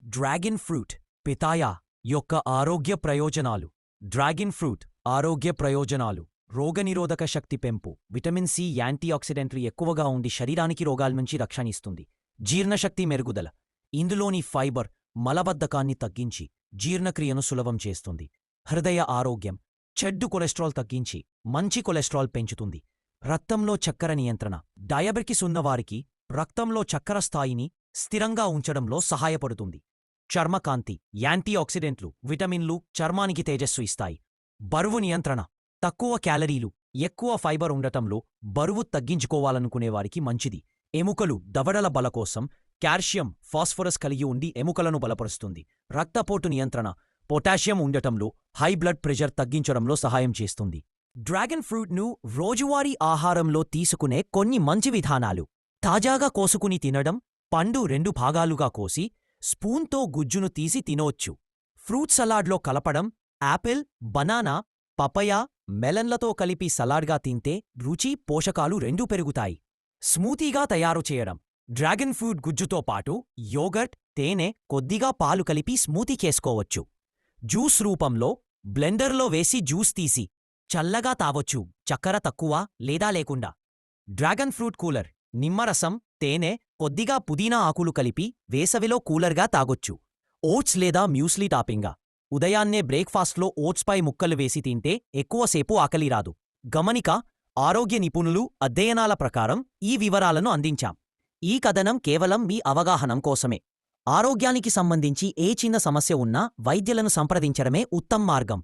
Dragon fruit పితాయా యొక్క ఆరోగ్య ప్రయోజనాలు. డ్రాగన్ ఫ్రూట్ ఆరోగ్య ప్రయోజనాలు: రోగనిరోధక శక్తి పెంపు. విటమిన్ సి యాంటీఆక్సిడెంట్లు ఎక్కువగా ఉండి శరీరానికి రోగాల నుంచి రక్షణ ఇస్తుంది. జీర్ణశక్తి మెరుగుదల. ఇందులోని ఫైబర్ మలబద్ధకాన్ని తగ్గించి జీర్ణక్రియను సులభం చేస్తుంది. హృదయ ఆరోగ్యం. చెడ్డు కొలెస్ట్రాల్ తగ్గించి మంచి కొలెస్ట్రాల్ పెంచుతుంది. రక్తంలో చక్కెర నియంత్రణ. డయాబెటిస్ ఉన్నవారికి రక్తంలో చక్కెర స్థాయిని స్థిరంగా ఉంచడంలో సహాయపడుతుంది. చర్మకాంతి. యాంటీఆక్సిడెంట్లు విటమిన్లు చర్మానికి తేజస్సు ఇస్తాయి. బరువు నియంత్రణ. తక్కువ క్యాలరీలు ఎక్కువ ఫైబర్ ఉండటంలో బరువు తగ్గించుకోవాలనుకునేవారికి మంచిది. ఎముకలు దవడల బల కోసం కాల్షియం ఫాస్ఫరస్ కలిగి ఉండి ఎముకలను బలపరుస్తుంది. రక్తపోటు నియంత్రణ. పొటాషియం ఉండటంలో హై బ్లడ్ ప్రెషర్ తగ్గించడంలో సహాయం చేస్తుంది. డ్రాగన్ ఫ్రూట్ను రోజువారీ ఆహారంలో తీసుకునే కొన్ని మంచి విధానాలు: తాజాగా కోసుకుని తినడం. పండు 2 భాగాలుగా కోసి స్పూన్తో గుజ్జును తీసి తినొచ్చు. ఫ్రూట్ సలాడ్లో కలపడం. యాపిల్, బనానా, పపయ, మెలన్లతో కలిపి సలాడ్గా తింటే రుచి, పోషకాలు రెండూ పెరుగుతాయి. స్మూతీగా తయారు చేయడం. డ్రాగన్ ఫ్రూట్ గుజ్జుతో పాటు యోగర్ట్, తేనె, కొద్దిగా పాలు కలిపి స్మూతీ చేసుకోవచ్చు. జ్యూస్ రూపంలో బ్లెండర్లో వేసి జ్యూస్ తీసి చల్లగా తాగొచ్చు, చక్కెర తక్కువ లేదా లేకుండా. Dragon fruit cooler. నిమ్మరసం, తేనె, కొద్దిగా పుదీనా ఆకులు కలిపి వేసవిలో కూలర్గా తాగొచ్చు. ఓట్స్ లేదా మ్యూస్లీ టాపింగా. ఉదయాన్నే బ్రేక్ఫాస్ట్లో ఓట్స్పై ముక్కలు వేసి తింటే ఎక్కువసేపు ఆకలిరాదు. గమనిక: ఆరోగ్య నిపుణులు అధ్యయనాల ప్రకారం ఈ వివరాలను అందించాం. ఈ కథనం కేవలం మీ అవగాహనం కోసమే. ఆరోగ్యానికి సంబంధించి ఏ చిన్న సమస్య ఉన్నా వైద్యులను సంప్రదించడమే ఉత్తమ మార్గం.